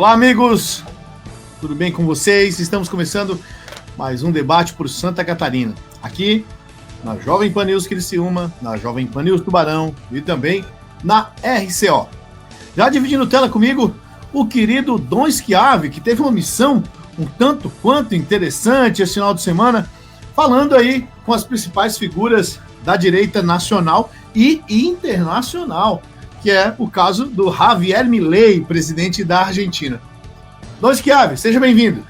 Olá, amigos! Tudo bem com vocês? Estamos começando mais um debate por Santa Catarina. Aqui na Jovem Pan News Criciúma, na Jovem Pan News Tubarão e também na RCO. Já dividindo tela comigo, o querido Dom Schiavi, que teve uma missão um tanto quanto interessante esse final de semana, falando aí com as principais figuras da direita nacional e internacional, que é o caso do Javier Milei, presidente da Argentina. Dom Schiavi, seja bem-vindo.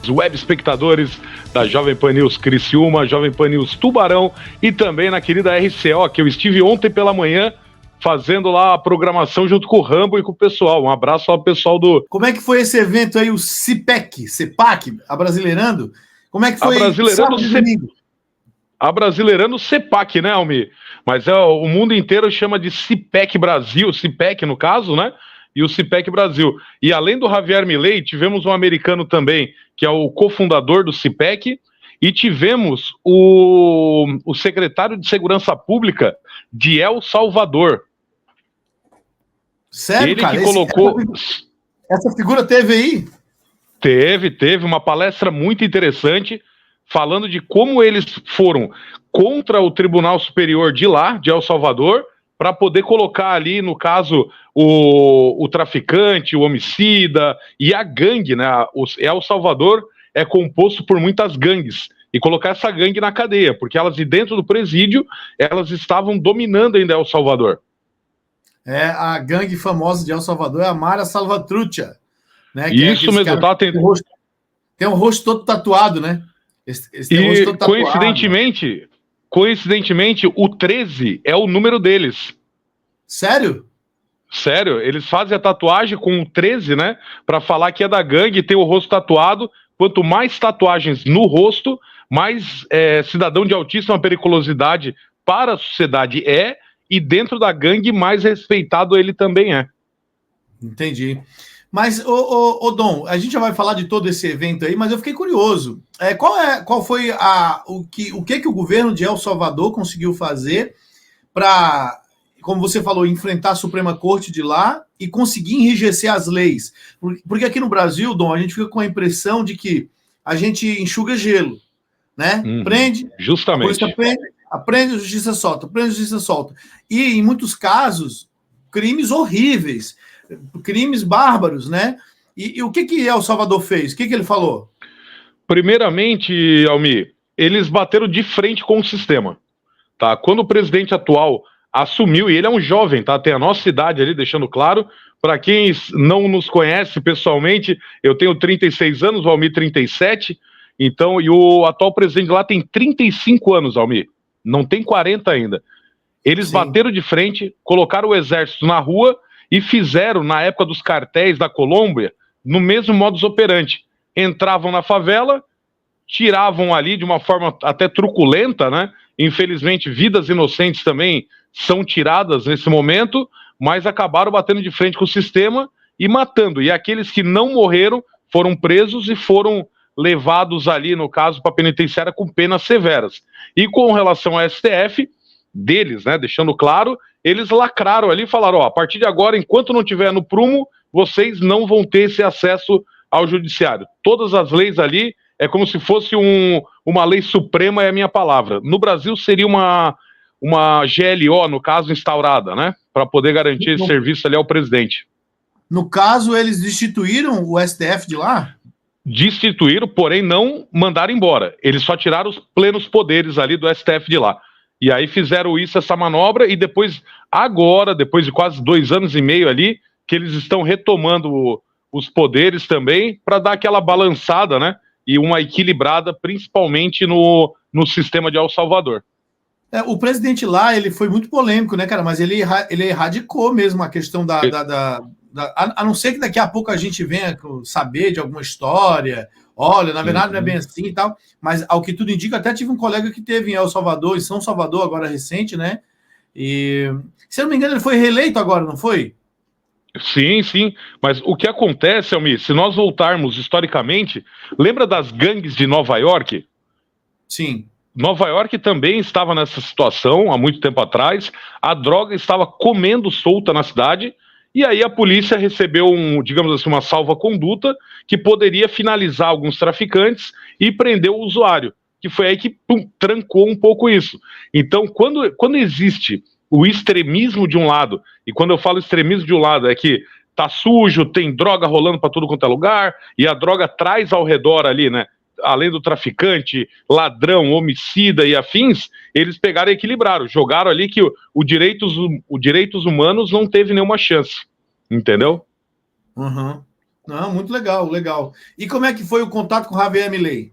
Os web espectadores da Jovem Pan News Criciúma, Jovem Pan News Tubarão e também na querida RCO, que eu estive ontem pela manhã fazendo lá a programação junto com o Rambo e com o pessoal. Um abraço ao pessoal do... Como é que foi esse evento aí, o CPAC, Abrasileirando? Como é que foi? Abrasileirando CEPAC, né, Almi? Mas o mundo inteiro chama de CIPEC Brasil, CIPEC no caso, né? E o CIPEC Brasil. E além do Javier Milei, tivemos um americano também, que é o cofundador do CIPEC, e tivemos o secretário de Segurança Pública de El Salvador. Sério, ele cara? Que colocou... Essa figura teve aí? Teve uma palestra muito interessante, falando de como eles foram contra o Tribunal Superior de lá, de El Salvador, para poder colocar ali, no caso, o traficante, o homicida e a gangue, né? El Salvador é composto por muitas gangues, e colocar essa gangue na cadeia, porque elas, de dentro do presídio, elas estavam dominando ainda El Salvador. A gangue famosa de El Salvador é a Mara Salvatrucha, né? Isso mesmo, tá? Tem um rosto todo tatuado, né? E coincidentemente, o 13 é o número deles. Sério? Sério, eles fazem a tatuagem com o 13, né? Pra falar que é da gangue, tem o rosto tatuado. Quanto mais tatuagens no rosto, mais cidadão de altíssima periculosidade para a sociedade é, e dentro da gangue, mais respeitado ele também é. Entendi. Mas, ô Dom, a gente já vai falar de todo esse evento aí, mas eu fiquei curioso. Qual foi o que o governo de El Salvador conseguiu fazer para, como você falou, enfrentar a Suprema Corte de lá e conseguir enrijecer as leis? Porque aqui no Brasil, Dom, a gente fica com a impressão de que a gente enxuga gelo, né? Prende, justamente. Aprende, a justiça solta, prende, a justiça solta. E, em muitos casos, crimes horríveis, crimes bárbaros, né? E o que El Salvador fez? O que ele falou? Primeiramente, Almi, eles bateram de frente com o sistema, tá? Quando o presidente atual assumiu, e ele é um jovem, tá? Tem a nossa idade ali, deixando claro. Para quem não nos conhece pessoalmente, eu tenho 36 anos, o Almi 37, então, e o atual presidente lá tem 35 anos, Almi, não tem 40 ainda. Eles bateram de frente, colocaram o exército na rua e fizeram, na época dos cartéis da Colômbia, no mesmo modus operandi. Entravam na favela, tiravam ali de uma forma até truculenta, né? Infelizmente, vidas inocentes também são tiradas nesse momento, mas acabaram batendo de frente com o sistema e matando. E aqueles que não morreram foram presos e foram levados ali, no caso, para a penitenciária com penas severas. E com relação ao STF, deles, né, deixando claro, eles lacraram ali e falaram, a partir de agora, enquanto não tiver no prumo, vocês não vão ter esse acesso ao judiciário. Todas as leis ali é como se fosse uma lei suprema, é a minha palavra. No Brasil seria uma GLO, no caso, instaurada, né, para poder garantir esse serviço ali ao presidente. No caso, eles destituíram o STF de lá? Destituíram, porém não mandaram embora. Eles só tiraram os plenos poderes ali do STF de lá. E aí fizeram essa manobra, e depois, agora, depois de quase 2 anos e meio ali, que eles estão retomando os poderes também, para dar aquela balançada, né? E uma equilibrada, principalmente no sistema de El Salvador. O presidente lá, ele foi muito polêmico, né, cara? Mas ele erradicou mesmo a questão a não ser que daqui a pouco a gente venha saber de alguma história. Olha, na verdade não é bem assim e tal, mas ao que tudo indica, até tive um colega que teve em El Salvador, em São Salvador, agora recente, né? E, se eu não me engano, ele foi reeleito agora, não foi? Sim, mas o que acontece, Almir, se nós voltarmos historicamente, lembra das gangues de Nova York? Sim. Nova York também estava nessa situação há muito tempo atrás, a droga estava comendo solta na cidade, E aí a polícia recebeu digamos assim, uma salva-conduta que poderia finalizar alguns traficantes e prender o usuário, que foi aí que trancou um pouco isso. Então, quando existe o extremismo de um lado, e quando eu falo extremismo de um lado, é que tá sujo, tem droga rolando para tudo quanto é lugar, e a droga traz ao redor ali, né? Além do traficante, ladrão, homicida e afins, eles pegaram e equilibraram, jogaram ali que o direitos humanos não teve nenhuma chance, entendeu? Uhum. Não, muito legal, legal. E como é que foi o contato com o Javier Milei?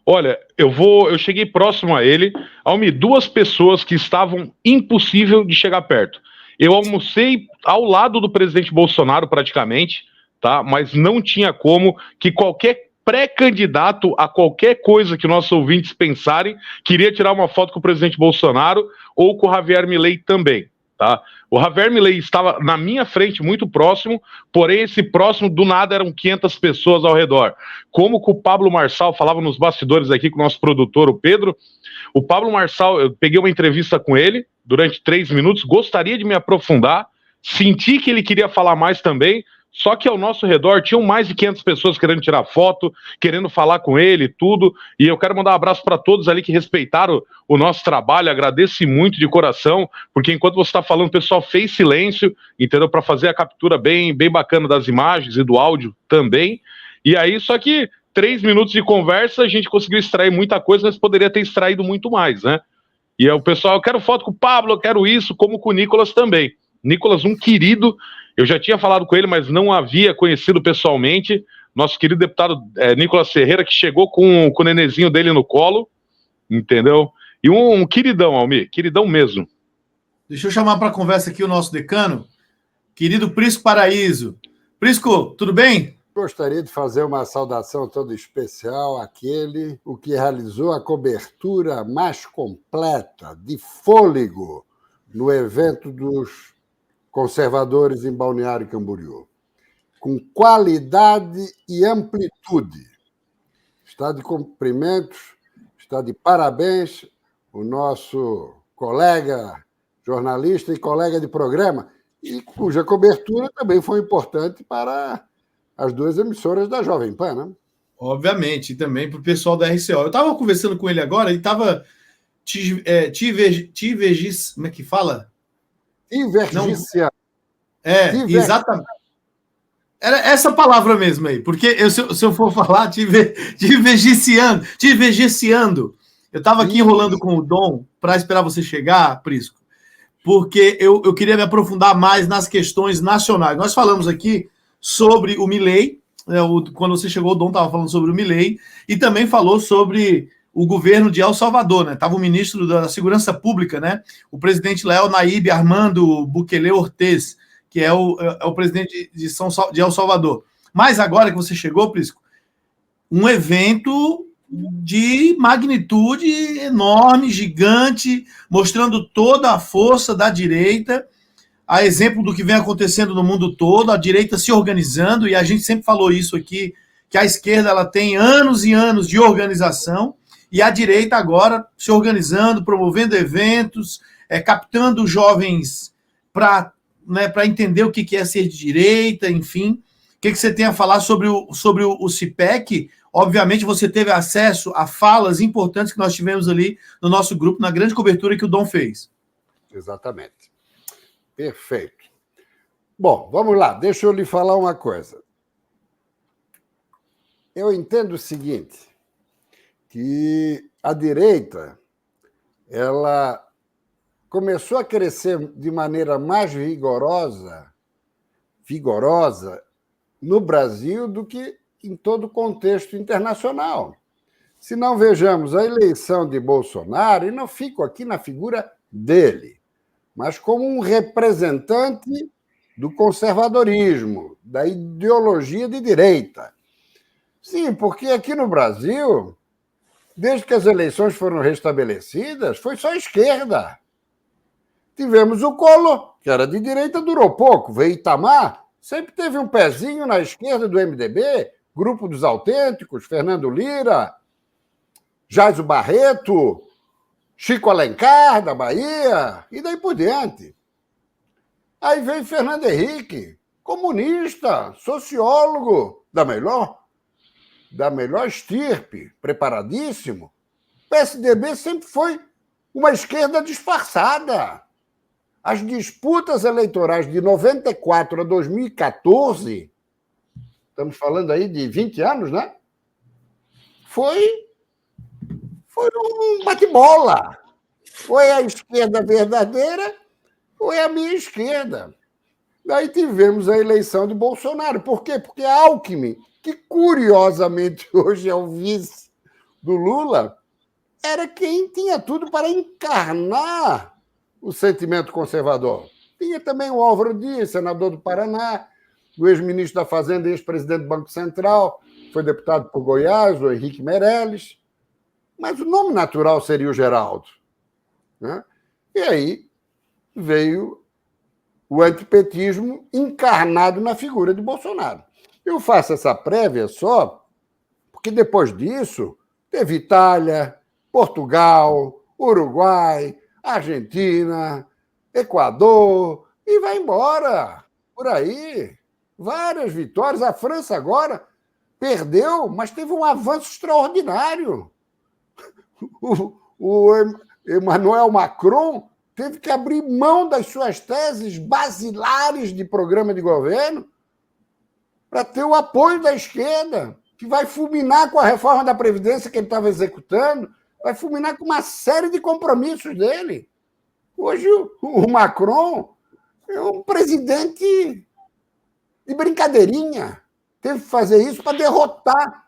Olha, eu cheguei próximo a ele, Almi, duas pessoas que estavam impossível de chegar perto. Eu almocei ao lado do presidente Bolsonaro praticamente, tá? Mas não tinha como que qualquer pré-candidato a qualquer coisa que nossos ouvintes pensarem queria tirar uma foto com o presidente Bolsonaro ou com o Javier Milei também, tá? O Javier Milei estava na minha frente, muito próximo, porém esse próximo do nada eram 500 pessoas ao redor. Como que o Pablo Marçal falava nos bastidores aqui com o nosso produtor, o Pedro, o Pablo Marçal, eu peguei uma entrevista com ele durante 3 minutos, gostaria de me aprofundar, senti que ele queria falar mais também, só que ao nosso redor tinham mais de 500 pessoas querendo tirar foto, querendo falar com ele, tudo. E eu quero mandar um abraço para todos ali que respeitaram o nosso trabalho. Agradeço muito de coração, porque enquanto você está falando, o pessoal fez silêncio, entendeu? Para fazer a captura bem bacana das imagens e do áudio também. E aí, só que 3 minutos de conversa, a gente conseguiu extrair muita coisa, mas poderia ter extraído muito mais, né? E aí o pessoal, eu quero foto com o Pablo, eu quero isso, como com o Nicolas também. Nicolas, um querido, eu já tinha falado com ele, mas não havia conhecido pessoalmente. Nosso querido deputado Nicolas Ferreira, que chegou com o nenenzinho dele no colo, entendeu? E um queridão, Almir, queridão mesmo. Deixa eu chamar para a conversa aqui o nosso decano, querido Prisco Paraíso. Prisco, tudo bem? Gostaria de fazer uma saudação toda especial àquele o que realizou a cobertura mais completa, de fôlego, no evento dos conservadores em Balneário Camboriú, com qualidade e amplitude. Está de cumprimentos, está de parabéns o nosso colega jornalista e colega de programa, e cuja cobertura também foi importante para as duas emissoras da Jovem Pan, né? Obviamente, e também para o pessoal da RCO. Eu estava conversando com ele agora e estava como é que fala? Divergência. Exatamente. Era essa palavra mesmo aí, porque se eu for falar, divergenciando. Eu estava aqui enrolando com o Dom para esperar você chegar, Prisco, porque eu queria me aprofundar mais nas questões nacionais. Nós falamos aqui sobre o Milei, né, quando você chegou, o Dom estava falando sobre o Milei, e também falou sobre o governo de El Salvador, né? Estava o ministro da Segurança Pública, né? O presidente Léo Naíbe Armando Bukele Ortez, que é o presidente de El Salvador. Mas agora que você chegou, Prisco, um evento de magnitude enorme, gigante, mostrando toda a força da direita, a exemplo do que vem acontecendo no mundo todo, a direita se organizando, e a gente sempre falou isso aqui, que a esquerda ela tem anos e anos de organização, e a direita agora se organizando, promovendo eventos, captando jovens para entender o que é ser de direita, enfim. O que você tem a falar sobre o CIPEC? Obviamente você teve acesso a falas importantes que nós tivemos ali no nosso grupo, na grande cobertura que o Dom fez. Exatamente. Perfeito. Bom, vamos lá, deixa eu lhe falar uma coisa. Eu entendo o seguinte, que a direita ela começou a crescer de maneira mais vigorosa no Brasil do que em todo o contexto internacional. Se não vejamos a eleição de Bolsonaro, e não fico aqui na figura dele, mas como um representante do conservadorismo, da ideologia de direita. Sim, porque aqui no Brasil, desde que as eleições foram restabelecidas, foi só esquerda. Tivemos o Collor, que era de direita, durou pouco. Veio Itamar, sempre teve um pezinho na esquerda do MDB, Grupo dos Autênticos, Fernando Lira, Jairo Barreto, Chico Alencar, da Bahia, e daí por diante. Aí vem Fernando Henrique, comunista, sociólogo, da melhor estirpe, preparadíssimo. O PSDB sempre foi uma esquerda disfarçada. As disputas eleitorais de 94 a 2014, estamos falando aí de 20 anos, né? Foi um bate-bola. Ou é a esquerda verdadeira, ou é a minha esquerda. Daí tivemos a eleição de Bolsonaro. Por quê? Porque Alckmin, que curiosamente hoje é o vice do Lula, era quem tinha tudo para encarnar o sentimento conservador. Tinha também o Álvaro Dias, senador do Paraná, o ex-ministro da Fazenda e ex-presidente do Banco Central, foi deputado por Goiás, o Henrique Meirelles, mas o nome natural seria o Geraldo. Né? E aí veio o antipetismo encarnado na figura de Bolsonaro. Eu faço essa prévia só porque depois disso teve Itália, Portugal, Uruguai, Argentina, Equador, e vai embora. Por aí, várias vitórias. A França agora perdeu, mas teve um avanço extraordinário. O Emmanuel Macron teve que abrir mão das suas teses basilares de programa de governo para ter o apoio da esquerda, que vai fulminar com a reforma da Previdência que ele estava executando, vai fulminar com uma série de compromissos dele. Hoje, o Macron é um presidente de brincadeirinha. Teve que fazer isso para derrotar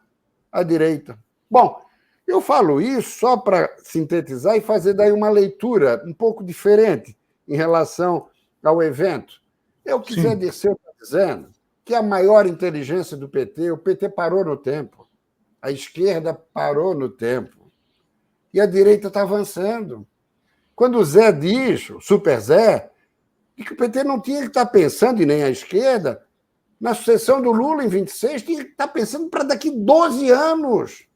a direita. Bom, eu falo isso só para sintetizar e fazer daí uma leitura um pouco diferente em relação ao evento. Eu quiser dizer, está dizendo que a maior inteligência do PT, o PT parou no tempo, a esquerda parou no tempo, e a direita está avançando. Quando o Zé diz, o Super Zé, que o PT não tinha que estar pensando, e nem a esquerda, na sucessão do Lula em 26, tinha que estar pensando para daqui 12 anos.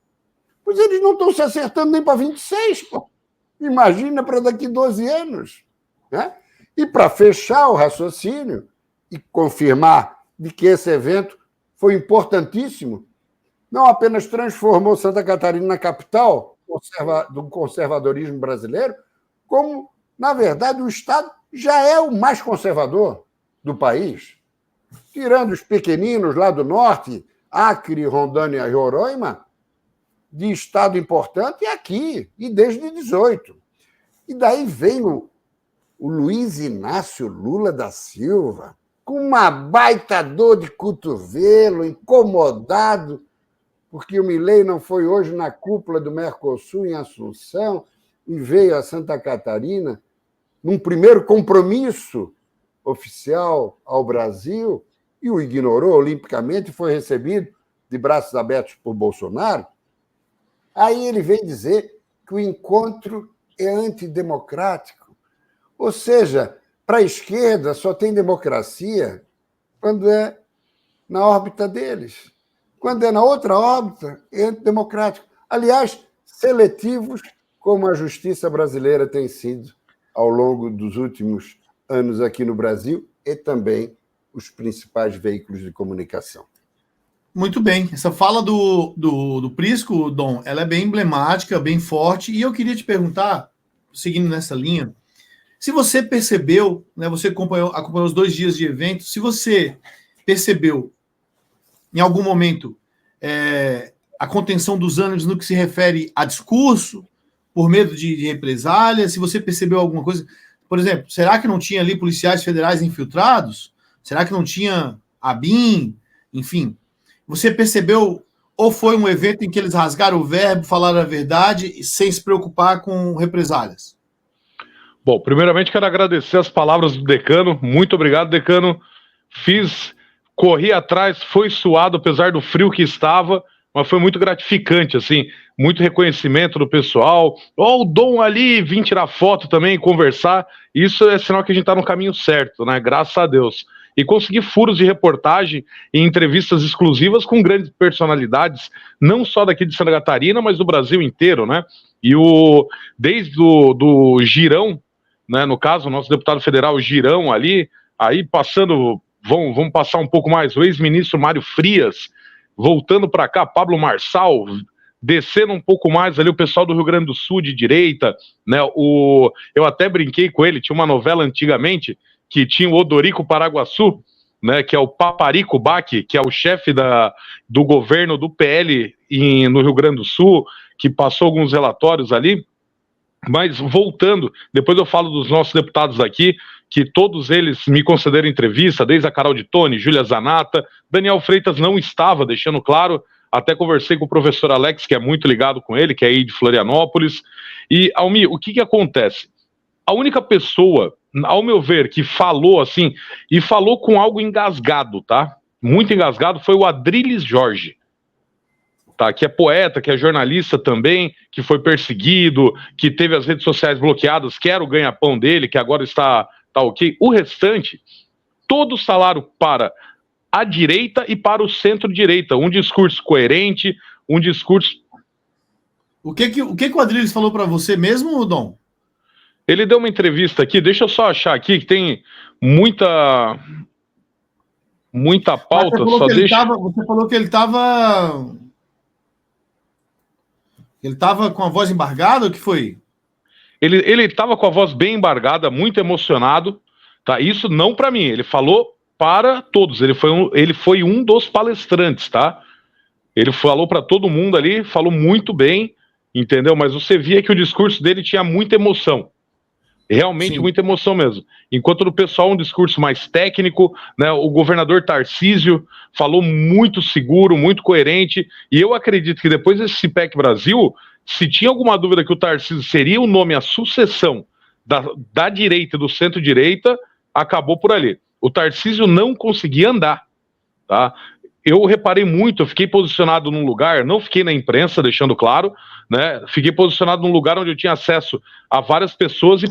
Pois eles não estão se acertando nem para 26, pô. Imagina para daqui 12 anos. Né? E para fechar o raciocínio e confirmar de que esse evento foi importantíssimo, não apenas transformou Santa Catarina na capital do conservadorismo brasileiro, como, na verdade, o Estado já é o mais conservador do país. Tirando os pequeninos lá do norte, Acre, Rondônia e Roraima, de Estado importante, é aqui, e desde 18. E daí vem o Luiz Inácio Lula da Silva, com uma baita dor de cotovelo, incomodado, porque o Milei não foi hoje na cúpula do Mercosul em Assunção e veio a Santa Catarina num primeiro compromisso oficial ao Brasil e o ignorou olimpicamente e foi recebido de braços abertos por Bolsonaro. Aí ele vem dizer que o encontro é antidemocrático. Ou seja, para a esquerda só tem democracia quando é na órbita deles. Quando é na outra órbita, é antidemocrático. Aliás, seletivos como a justiça brasileira tem sido ao longo dos últimos anos aqui no Brasil e também os principais veículos de comunicação. Muito bem. Essa fala do Prisco, Dom, ela é bem emblemática, bem forte, e eu queria te perguntar, seguindo nessa linha, se você percebeu, né, você acompanhou os 2 dias de evento, se você percebeu em algum momento a contenção dos ânimos no que se refere a discurso, por medo de represália, se você percebeu alguma coisa, por exemplo, será que não tinha ali policiais federais infiltrados? Será que não tinha ABIN? Enfim, você percebeu ou foi um evento em que eles rasgaram o verbo, falaram a verdade, sem se preocupar com represálias? Bom, primeiramente quero agradecer as palavras do decano. Muito obrigado, decano. Corri atrás, foi suado, apesar do frio que estava, mas foi muito gratificante, assim, muito reconhecimento do pessoal. Ó, o Dom ali, vim tirar foto também, conversar. Isso é sinal que a gente está no caminho certo, né? Graças a Deus. E consegui furos de reportagem e entrevistas exclusivas com grandes personalidades, não só daqui de Santa Catarina, mas do Brasil inteiro, né? E desde do Girão, né, no caso, o nosso deputado federal Girão ali, Aí passando, vamos passar um pouco mais, o ex-ministro Mário Frias, voltando para cá, Pablo Marçal, descendo um pouco mais ali o pessoal do Rio Grande do Sul de direita, né? Eu até brinquei com ele, tinha uma novela antigamente que tinha o Odorico Paraguaçu, né, que é o Paparico Baque, que é o chefe do governo do PL no Rio Grande do Sul, que passou alguns relatórios ali. Mas voltando, depois eu falo dos nossos deputados aqui, que todos eles me concederam entrevista, desde a Carol de Tone, Júlia Zanata, Daniel Freitas não estava, deixando claro, até conversei com o professor Alex, que é muito ligado com ele, que é aí de Florianópolis. E, Almi, o que acontece? A única pessoa, ao meu ver, que falou assim, e falou com algo engasgado, tá? Muito engasgado, foi o Adriles Jorge, tá? Que é poeta, que é jornalista também, que foi perseguido, que teve as redes sociais bloqueadas, que era o ganha-pão dele, que agora está ok. O restante, todo salário para a direita e para o centro-direita. Um discurso coerente, um discurso... O que o Adriles falou para você mesmo, Dom? Ele deu uma entrevista aqui, deixa eu só achar aqui, que tem muita pauta. Você falou que ele estava com a voz embargada, o que foi? Ele estava com a voz bem embargada, muito emocionado, tá? Isso não para mim, ele falou para todos, ele foi um dos palestrantes, tá? Ele falou para todo mundo ali, falou muito bem, entendeu? Mas você via que o discurso dele tinha muita emoção. Realmente Sim. Muita emoção mesmo. Enquanto no pessoal um discurso mais técnico, né, o governador Tarcísio falou muito seguro, muito coerente, e eu acredito que depois desse CIPEC Brasil, se tinha alguma dúvida que o Tarcísio seria o nome à sucessão da direita e do centro-direita, acabou por ali. O Tarcísio não conseguia andar, tá? Eu reparei muito, eu fiquei posicionado num lugar, não fiquei na imprensa, deixando claro, né? Fiquei posicionado num lugar onde eu tinha acesso a várias pessoas e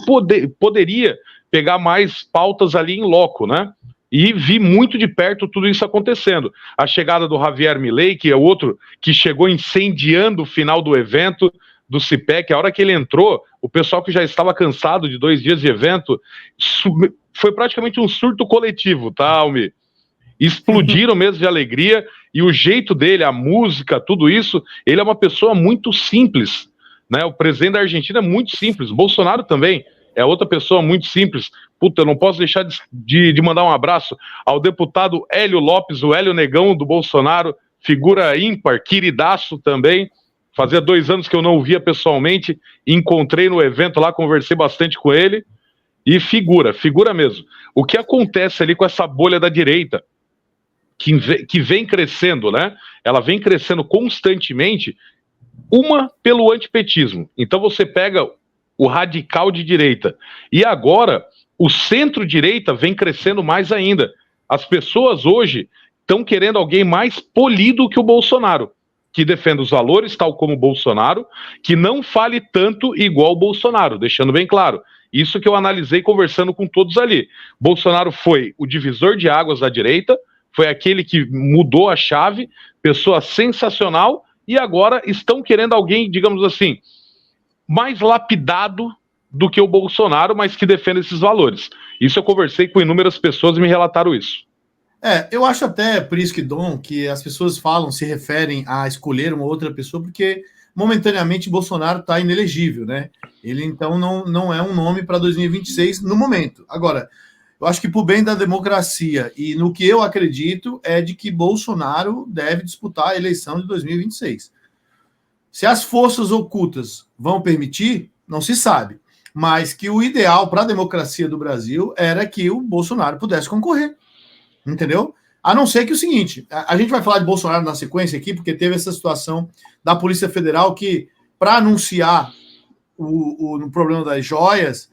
poderia pegar mais pautas ali em loco, né? E vi muito de perto tudo isso acontecendo. A chegada do Javier Milei, que é outro que chegou incendiando o final do evento do CIPEC, a hora que ele entrou, o pessoal que já estava cansado de 2 dias de evento, foi praticamente um surto coletivo, tá, Almi? Explodiram mesmo de alegria, e o jeito dele, a música, tudo isso, ele é uma pessoa muito simples, né? O presidente da Argentina é muito simples, Bolsonaro também é outra pessoa muito simples. Puta, eu não posso deixar de mandar um abraço ao deputado Hélio Lopes, o Hélio Negão do Bolsonaro, figura ímpar, queridaço também. Fazia 2 anos que eu não o via pessoalmente, encontrei no evento lá, conversei bastante com ele, e figura mesmo. O que acontece ali com essa bolha da direita, que vem crescendo, né? Ela vem crescendo constantemente, uma pelo antipetismo. Então você pega o radical de direita, e agora o centro-direita vem crescendo mais ainda. As pessoas hoje estão querendo alguém mais polido que o Bolsonaro, que defenda os valores, tal como o Bolsonaro, que não fale tanto igual o Bolsonaro, deixando bem claro. Isso que eu analisei conversando com todos ali. Bolsonaro foi o divisor de águas da direita, foi aquele que mudou a chave, pessoa sensacional, e agora estão querendo alguém, digamos assim, mais lapidado do que o Bolsonaro, mas que defenda esses valores. Isso eu conversei com inúmeras pessoas e me relataram isso. Eu acho até, por isso que as pessoas se referem a escolher uma outra pessoa, porque momentaneamente Bolsonaro está inelegível, né? Ele, então, não é um nome para 2026 no momento. Agora, eu acho que por bem da democracia e no que eu acredito é de que Bolsonaro deve disputar a eleição de 2026. Se as forças ocultas vão permitir, não se sabe. Mas que o ideal para a democracia do Brasil era que o Bolsonaro pudesse concorrer. Entendeu? A não ser que o seguinte, a gente vai falar de Bolsonaro na sequência aqui, porque teve essa situação da Polícia Federal que, para anunciar o problema das joias,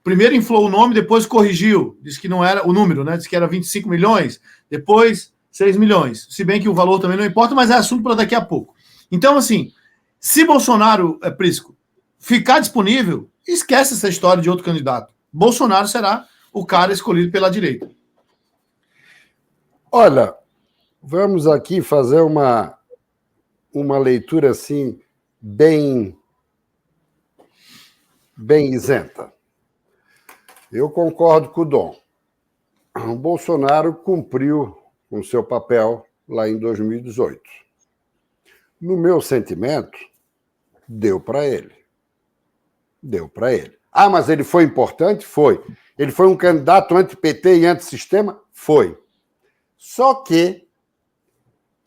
primeiro inflou o nome, depois corrigiu, disse que não era o número, né? Disse que era 25 milhões, depois 6 milhões. Se bem que o valor também não importa, mas é assunto para daqui a pouco. Então, assim, se Bolsonaro, Prisco, ficar disponível, esquece essa história de outro candidato. Bolsonaro será o cara escolhido pela direita. Olha, vamos aqui fazer uma leitura assim bem isenta. Eu concordo com o Dom. o Bolsonaro cumpriu com seu papel lá em 2018. No meu sentimento, deu para ele. Deu para ele. Ah, mas ele foi importante? Foi. Ele foi um candidato anti-PT e anti-sistema? Foi. Só que,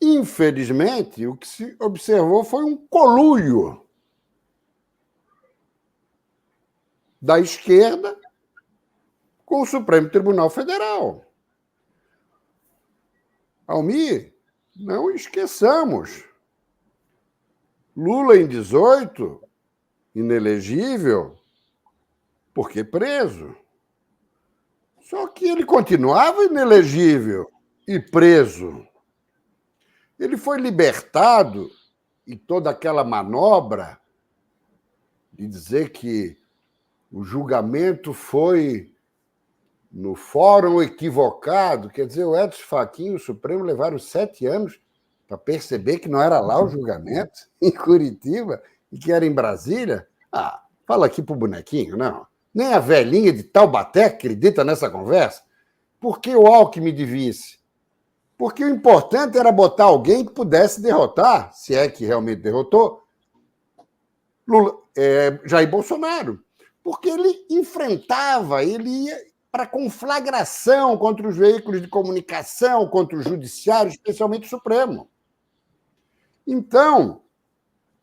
infelizmente, o que se observou foi um conluio da esquerda com o Supremo Tribunal Federal. Almir, não esqueçamos. Lula, em 18, inelegível, porque preso. Só que ele continuava inelegível e preso. Ele foi libertado e toda aquela manobra de dizer que o julgamento foi no fórum equivocado, quer dizer, o Edson Fachin e o Supremo levaram 7 anos para perceber que não era lá o julgamento, em Curitiba, e que era em Brasília. Ah, fala aqui pro bonequinho, não. Nem a velhinha de Taubaté acredita nessa conversa. Por que o Alckmin de vice? Porque o importante era botar alguém que pudesse derrotar, se é que realmente derrotou, Jair Bolsonaro. Porque ele enfrentava, ele ia para conflagração contra os veículos de comunicação, contra o judiciário, especialmente o Supremo. Então,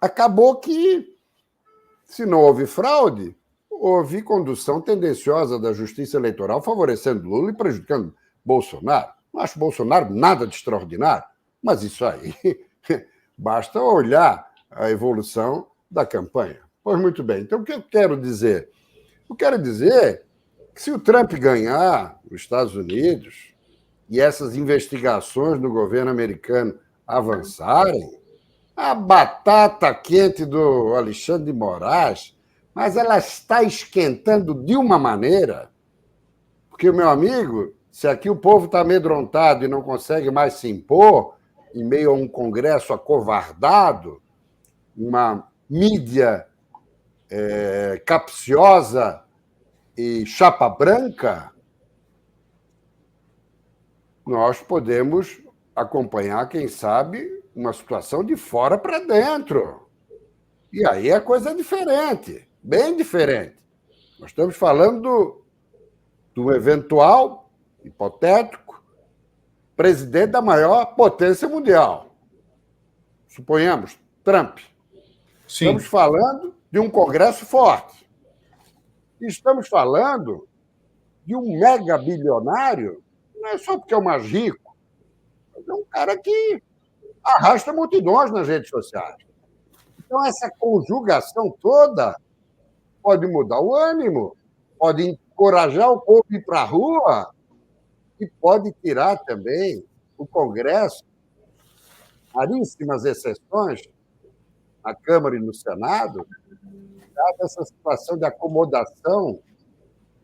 acabou que, se não houve fraude, houve condução tendenciosa da Justiça Eleitoral favorecendo Lula e prejudicando Bolsonaro. Não acho Bolsonaro nada de extraordinário, mas isso aí basta olhar a evolução da campanha. Pois muito bem. Então, o que eu quero dizer? Eu quero dizer que se o Trump ganhar nos Estados Unidos e essas investigações no governo americano avançarem, a batata quente do Alexandre de Moraes, mas ela está esquentando de uma maneira, porque, meu amigo, se aqui o povo está amedrontado e não consegue mais se impor, em meio a um Congresso acovardado, uma mídia capciosa e chapa branca, nós podemos acompanhar, quem sabe, uma situação de fora para dentro. E aí a coisa é diferente, bem diferente. Nós estamos falando do eventual, hipotético, presidente da maior potência mundial. Suponhamos, Trump. Sim. Estamos falando de um Congresso forte. Estamos falando de um mega bilionário, não é só porque é o mais rico, mas é um cara que arrasta multidões nas redes sociais. Então, essa conjugação toda pode mudar o ânimo, pode encorajar o povo a ir para a rua e pode tirar também o Congresso, raríssimas exceções, na Câmara e no Senado, dessa situação de acomodação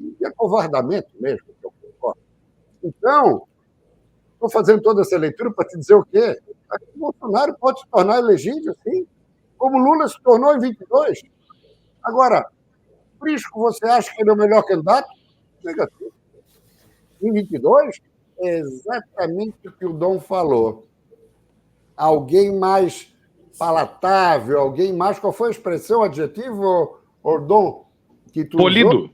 e acovardamento mesmo, que eu concordo. Então, estou fazendo toda essa leitura para te dizer o quê? O Bolsonaro pode se tornar elegível, sim, como Lula se tornou em 22. Agora, Prisco, você acha que ele é o melhor candidato? Negativo. Em 22, é exatamente o que o Dom falou. Alguém mais palatável, alguém mais... Qual foi a expressão, adjetivo, Dom? Que tu Polido. Usou?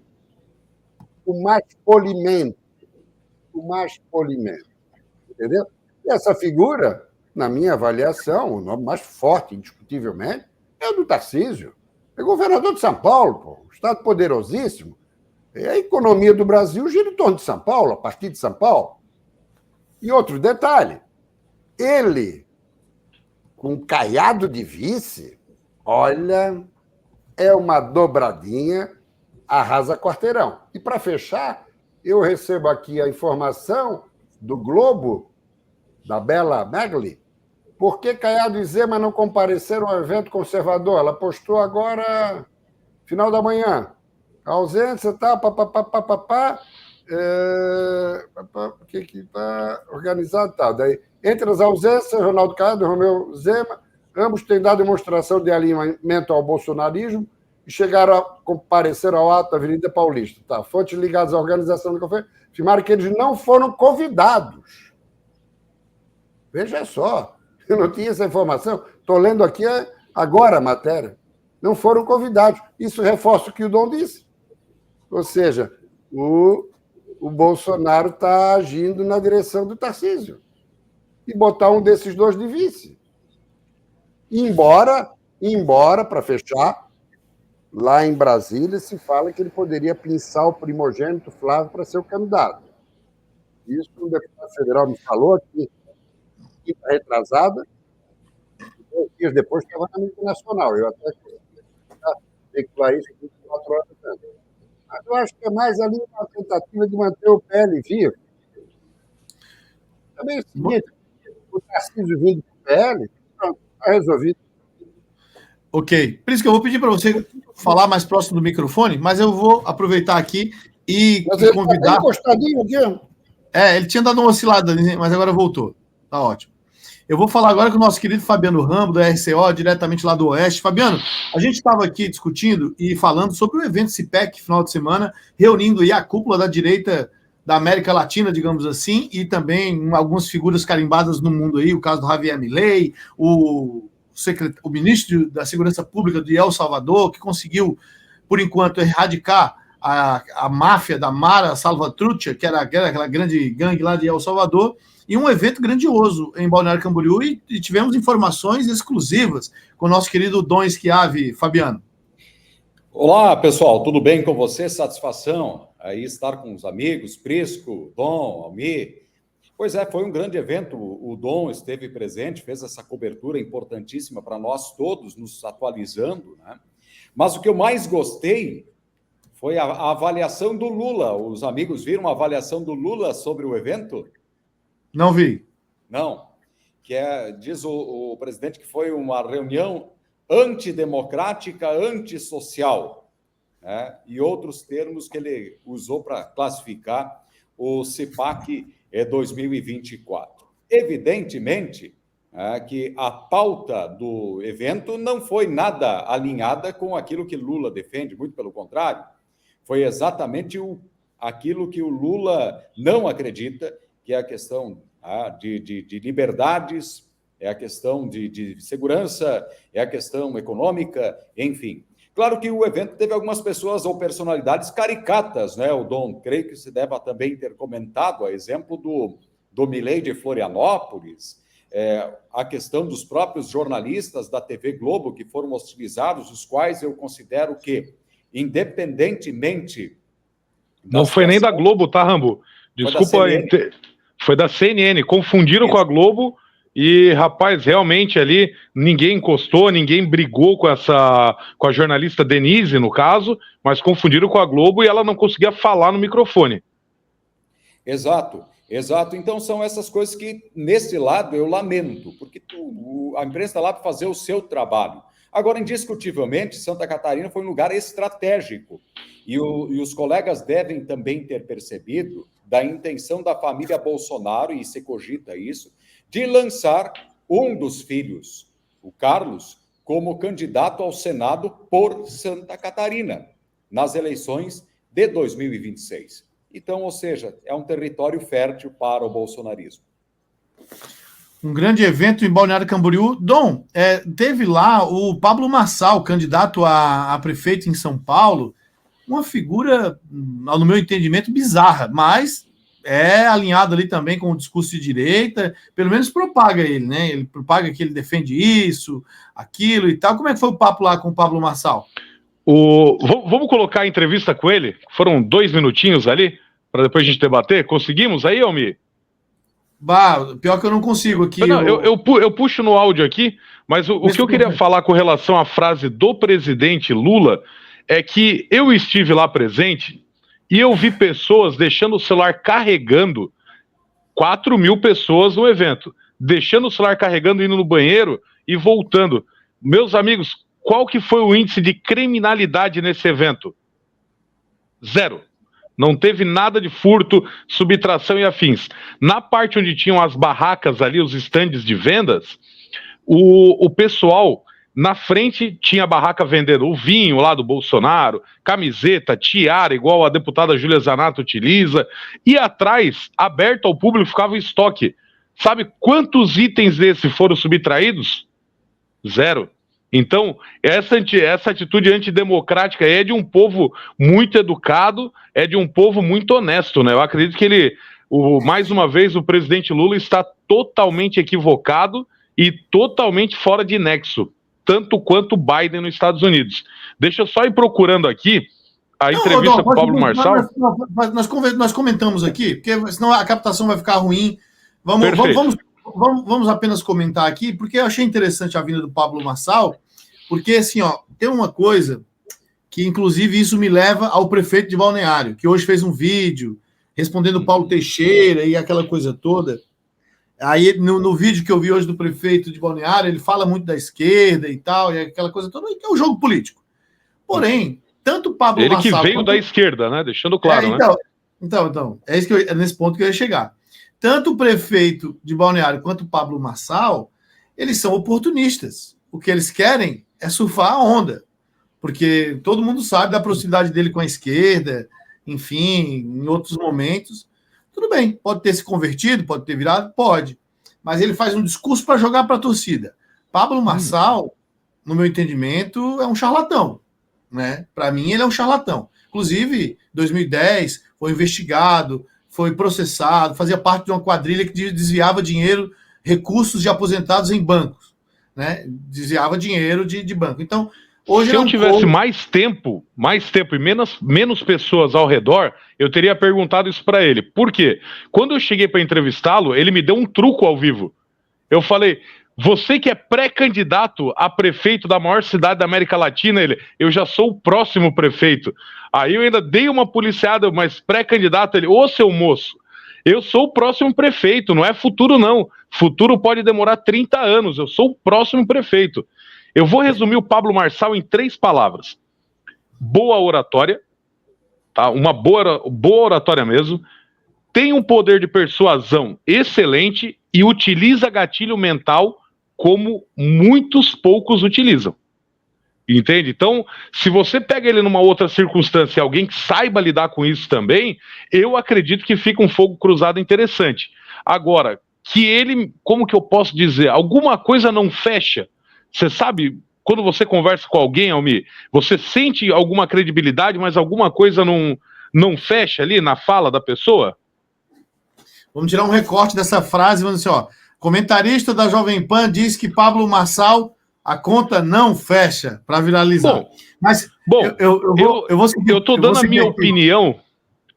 O mais polimento. O mais polimento. Entendeu? E essa figura, na minha avaliação, o nome mais forte, indiscutivelmente, é o do Tarcísio. É governador de São Paulo, pô, um estado poderosíssimo. E a economia do Brasil gira em torno de São Paulo, a partir de São Paulo. E outro detalhe, ele, com caiado de vice, olha, é uma dobradinha, arrasa quarteirão. E, para fechar, eu recebo aqui a informação do Globo, da Bela Megli, por que Caiado e Zema não compareceram ao evento conservador? Ela postou agora, final da manhã. A ausência, tá, o que está organizado, tá. Daí, entre as ausências, Ronaldo Caiado e Romeu Zema, ambos têm dado demonstração de alinhamento ao bolsonarismo e chegaram a comparecer ao ato da Avenida Paulista. Tá? Fontes ligadas à organização do café afirmaram que eles não foram convidados. Veja só, eu não tinha essa informação. Estou lendo aqui agora a matéria. Não foram convidados. Isso reforça o que o Dom disse. Ou seja, o Bolsonaro está agindo na direção do Tarcísio. E botar um desses dois de vice. Embora, para fechar, lá em Brasília se fala que ele poderia pinçar o primogênito Flávio para ser o candidato. Isso o deputado federal me falou aqui, quinta retrasada, 2 dias depois estava na mídia nacional. Eu até veicular isso 24 horas antes. Mas eu acho que é mais ali uma tentativa de manter o PL vivo. Também é o seguinte, o Tarcísio vindo do PL, pronto, está resolvido. Ok. Por isso que eu vou pedir para você falar mais próximo do microfone, mas eu vou aproveitar aqui e convidar... Tá encostadinho aqui. Ele tinha dado uma oscilada, mas agora voltou. Tá ótimo. Eu vou falar agora com o nosso querido Fabiano Rambo, do RCO, diretamente lá do Oeste. Fabiano, a gente estava aqui discutindo e falando sobre o evento CIPEC, final de semana, reunindo aí a cúpula da direita da América Latina, digamos assim, e também algumas figuras carimbadas no mundo aí, o caso do Javier Milei, o ministro da Segurança Pública de El Salvador, que conseguiu, por enquanto, erradicar a máfia da Mara Salvatrucha, que era aquela grande gangue lá de El Salvador, e um evento grandioso em Balneário Camboriú, e tivemos informações exclusivas com o nosso querido Dom Schiavi. Fabiano. Olá, pessoal, tudo bem com você? Satisfação aí estar com os amigos, Prisco, Dom, Almir. Pois é, foi um grande evento, o Dom esteve presente, fez essa cobertura importantíssima para nós todos, nos atualizando, né? Mas o que eu mais gostei foi a avaliação do Lula. Os amigos viram a avaliação do Lula sobre o evento? Não vi. Não, diz o presidente que foi uma reunião antidemocrática, antissocial, né? E outros termos que ele usou para classificar o CIPAC 2024. Evidentemente, que a pauta do evento não foi nada alinhada com aquilo que Lula defende, muito pelo contrário, foi exatamente aquilo que o Lula não acredita, que é a questão de liberdades, é a questão de segurança, é a questão econômica, enfim. Claro que o evento teve algumas pessoas ou personalidades caricatas, né, o Dom? Creio que se deve também ter comentado, a exemplo do Milei de Florianópolis, a questão dos próprios jornalistas da TV Globo que foram hostilizados, os quais eu considero que, independentemente... Não foi nem da Globo, tá, Rambo? Desculpa, foi da CNN. Confundiram com a Globo e, rapaz, realmente ali ninguém encostou, ninguém brigou com a jornalista Denise, no caso, mas confundiram com a Globo e ela não conseguia falar no microfone. Exato. Então são essas coisas que, nesse lado, eu lamento, porque a imprensa está lá para fazer o seu trabalho. Agora, indiscutivelmente, Santa Catarina foi um lugar estratégico e os colegas devem também ter percebido da intenção da família Bolsonaro, e se cogita isso, de lançar um dos filhos, o Carlos, como candidato ao Senado por Santa Catarina, nas eleições de 2026. Então, ou seja, é um território fértil para o bolsonarismo. Um grande evento em Balneário Camboriú. Dom, teve lá o Pablo Marçal, candidato a prefeito em São Paulo, uma figura, no meu entendimento, bizarra, mas é alinhado ali também com o discurso de direita, pelo menos propaga ele, né? Ele propaga que ele defende isso, aquilo e tal. Como é que foi o papo lá com o Pablo Marçal? Vamos colocar a entrevista com ele? Foram 2 minutinhos ali, para depois a gente debater. Conseguimos aí, Almir? Pior que eu não consigo aqui. Não, eu puxo no áudio aqui, mas o que eu queria falar com relação à frase do presidente Lula é que eu estive lá presente e eu vi pessoas deixando o celular carregando, 4.000 pessoas no evento, deixando o celular carregando, indo no banheiro e voltando. Meus amigos, qual que foi o índice de criminalidade nesse evento? 0. Não teve nada de furto, subtração e afins. Na parte onde tinham as barracas ali, os estandes de vendas, o pessoal Na frente tinha a barraca vendendo o vinho lá do Bolsonaro, camiseta, tiara, igual a deputada Júlia Zanato utiliza, e atrás, aberto ao público, ficava o estoque. Sabe quantos itens desses foram subtraídos? 0. Então, essa atitude antidemocrática é de um povo muito educado, é de um povo muito honesto, né? Eu acredito que mais uma vez, o presidente Lula está totalmente equivocado e totalmente fora de nexo, tanto quanto Biden nos Estados Unidos. Deixa eu só ir procurando aqui a entrevista com o Pablo Marçal. Nós comentamos aqui, porque senão a captação vai ficar ruim. Vamos apenas comentar aqui, porque eu achei interessante a vinda do Pablo Marçal, porque assim, tem uma coisa que, inclusive, isso me leva ao prefeito de Balneário, que hoje fez um vídeo respondendo o Paulo Teixeira e aquela coisa toda. Aí, no vídeo que eu vi hoje do prefeito de Balneário, ele fala muito da esquerda e tal, e aquela coisa toda, que é um jogo político. Porém, tanto o Pablo Marçal... Ele que veio da esquerda, né? Deixando claro, né? Então, é nesse ponto que eu ia chegar. Tanto o prefeito de Balneário quanto o Pablo Marçal, eles são oportunistas. O que eles querem é surfar a onda, porque todo mundo sabe da proximidade dele com a esquerda, enfim, em outros momentos. Tudo bem, pode ter se convertido, pode ter virado, pode. Mas ele faz um discurso para jogar para a torcida. Pablo Marçal, no meu entendimento, é um charlatão, né? Para mim, ele é um charlatão. Inclusive, em 2010, foi investigado, foi processado, fazia parte de uma quadrilha que desviava dinheiro, recursos de aposentados em bancos, né? Desviava dinheiro de banco. Então, hoje se eu tivesse mais tempo e menos pessoas ao redor, eu teria perguntado isso para ele. Por quê? Quando eu cheguei para entrevistá-lo, ele me deu um truco ao vivo. Eu falei: você que é pré-candidato a prefeito da maior cidade da América Latina, eu já sou o próximo prefeito. Aí eu ainda dei uma policiada, mas pré-candidato, ô seu moço, eu sou o próximo prefeito, não é futuro não. Futuro pode demorar 30 anos, eu sou o próximo prefeito. Eu vou resumir o Pablo Marçal em 3 palavras. Boa oratória, tá? Uma boa oratória mesmo. Tem um poder de persuasão excelente e utiliza gatilho mental como muitos poucos utilizam. Entende? Então, se você pega ele numa outra circunstância e alguém que saiba lidar com isso também, eu acredito que fica um fogo cruzado interessante. Agora, que ele, como que eu posso dizer, alguma coisa não fecha. Você sabe, quando você conversa com alguém, Almir, você sente alguma credibilidade, mas alguma coisa não fecha ali na fala da pessoa? Vamos tirar um recorte dessa frase, vamos dizer, comentarista da Jovem Pan diz que Pablo Marçal, a conta não fecha, para viralizar. Eu estou dando a minha opinião,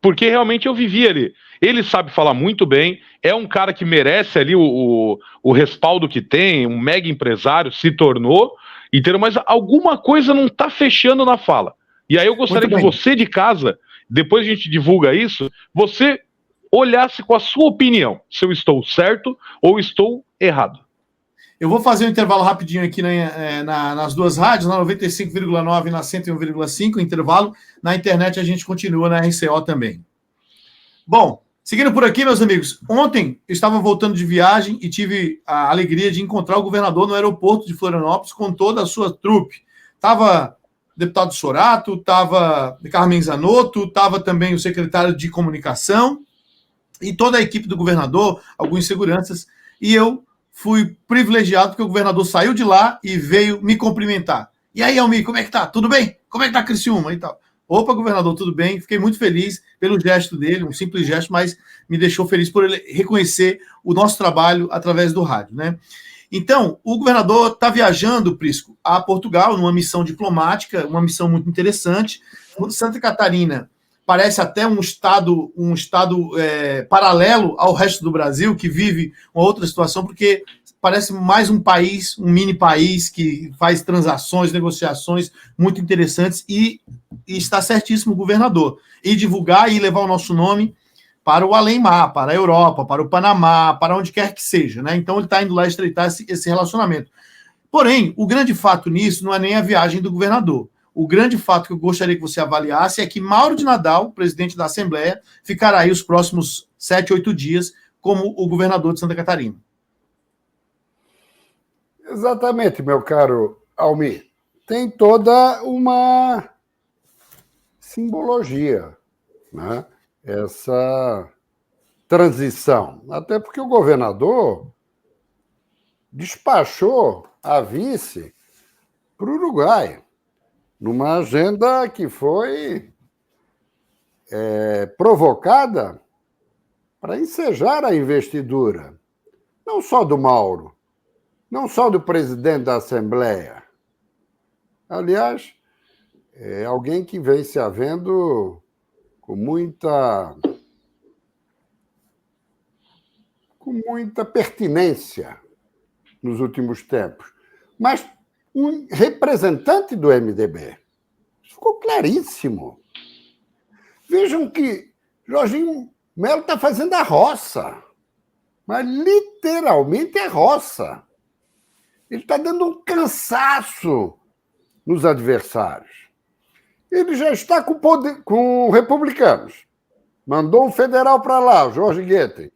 porque realmente eu vivi ali. Ele sabe falar muito bem, é um cara que merece ali o respaldo que tem, um mega empresário, se tornou, entendeu? Mas alguma coisa não está fechando na fala. E aí eu gostaria que você de casa, depois a gente divulga isso, você olhasse com a sua opinião, se eu estou certo ou estou errado. Eu vou fazer um intervalo rapidinho aqui nas duas rádios, na 95,9 e na 101,5, intervalo. Na internet a gente continua na RCO também. Bom, seguindo por aqui, meus amigos, ontem eu estava voltando de viagem e tive a alegria de encontrar o governador no aeroporto de Florianópolis com toda a sua trupe. Estava o deputado Sorato, estava Carmen Zanotto, estava também o secretário de comunicação e toda a equipe do governador, alguns seguranças, e eu fui privilegiado porque o governador saiu de lá e veio me cumprimentar. E aí, Almir, como é que tá? Tudo bem? Como é que tá Criciúma e tal? Opa, governador, tudo bem? Fiquei muito feliz pelo gesto dele, um simples gesto, mas me deixou feliz por ele reconhecer o nosso trabalho através do rádio, né? Então, o governador está viajando, Prisco, a Portugal, numa missão diplomática, uma missão muito interessante. Santa Catarina parece até um estado paralelo ao resto do Brasil, que vive uma outra situação, porque parece mais um país, um mini país que faz transações, negociações muito interessantes e está certíssimo o governador. E divulgar e levar o nosso nome para o além-mar, para a Europa, para o Panamá, para onde quer que seja, né? Então ele está indo lá estreitar esse relacionamento. Porém, o grande fato nisso não é nem a viagem do governador. O grande fato que eu gostaria que você avaliasse é que Mauro de Nadal, presidente da Assembleia, ficará aí os próximos 7, 8 dias como o governador de Santa Catarina. Exatamente, meu caro Almir, tem toda uma simbologia, né? Essa transição. Até porque o governador despachou a vice para o Uruguai, numa agenda que foi provocada para ensejar a investidura, não só do Mauro, não só do presidente da Assembleia. Aliás, é alguém que vem se havendo com muita pertinência nos últimos tempos, mas um representante do MDB. Isso ficou claríssimo. Vejam que Jorginho Melo está fazendo a roça, mas literalmente é roça. Ele está dando um cansaço nos adversários. Ele já está com republicanos. Mandou um federal para lá, o Jorge Goetting.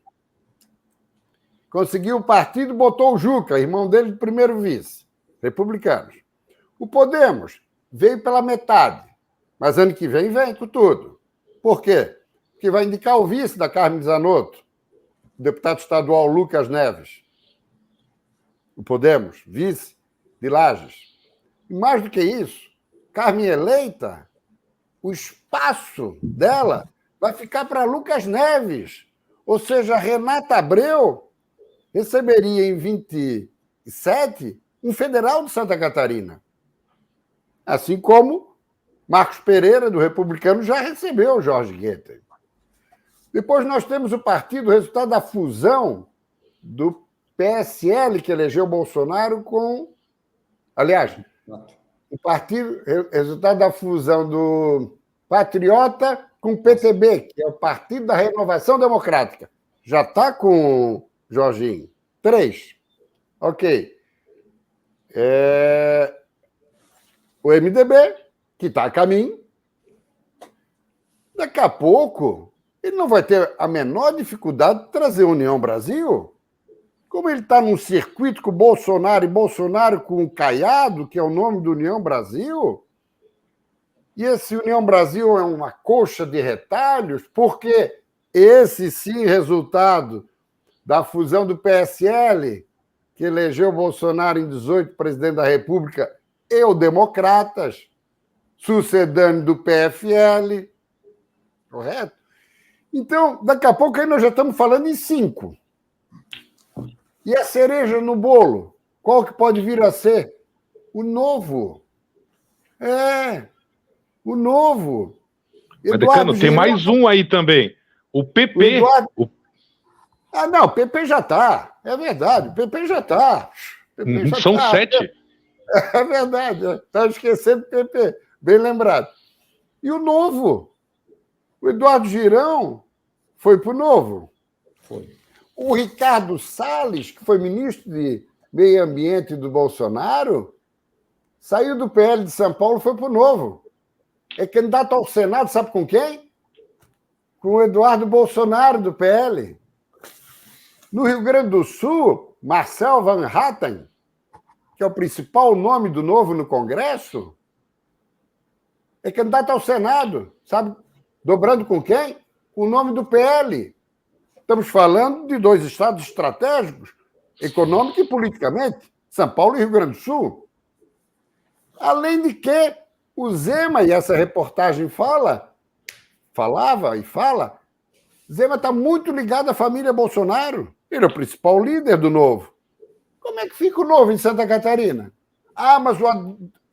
Conseguiu o partido, botou o Juca, irmão dele de primeiro vice, republicanos. O Podemos veio pela metade, mas ano que vem com tudo. Por quê? Porque vai indicar o vice da Carmen Zanotto, o deputado estadual Lucas Neves. O Podemos, vice de Lages. E mais do que isso, Carmen eleita, o espaço dela vai ficar para Lucas Neves. Ou seja, Renata Abreu receberia em 27 um federal de Santa Catarina. Assim como Marcos Pereira, do Republicano, já recebeu o Jorge Goetting. Depois nós temos o partido, o resultado da fusão do PSL, que elegeu Bolsonaro, com... Aliás, o partido, resultado da fusão do Patriota com o PTB, que é o Partido da Renovação Democrática. Já está com Jorginho. 3. Ok. O MDB, que está a caminho. Daqui a pouco, ele não vai ter a menor dificuldade de trazer União Brasil. Como ele está num circuito com Bolsonaro e Bolsonaro com o Caiado, que é o nome do União Brasil, e esse União Brasil é uma coxa de retalhos, porque esse sim resultado da fusão do PSL, que elegeu Bolsonaro em 18 presidente da República, e o Democratas, sucedâneo do PFL, correto? Então, daqui a pouco aí nós já estamos falando em 5. E a cereja no bolo? Qual que pode vir a ser? O Novo. O Novo. Mas, Decano, tem mais um aí também. O PP. Não, o PP já está. É verdade, o PP já está. São 7. É verdade. Estava esquecendo do PP. Bem lembrado. E o Novo? O Eduardo Girão foi para o Novo. Foi. O Ricardo Salles, que foi ministro de Meio Ambiente do Bolsonaro, saiu do PL de São Paulo e foi para o Novo. É candidato ao Senado, sabe com quem? Com o Eduardo Bolsonaro, do PL. No Rio Grande do Sul, Marcel Van Hatten, que é o principal nome do Novo no Congresso, é candidato ao Senado, sabe? Dobrando com quem? Com o nome do PL. Estamos falando de 2 estados estratégicos, econômico e politicamente, São Paulo e Rio Grande do Sul. Além de que o Zema, e essa reportagem falava e fala, Zema está muito ligado à família Bolsonaro. Ele é o principal líder do Novo. Como é que fica o Novo em Santa Catarina? Mas o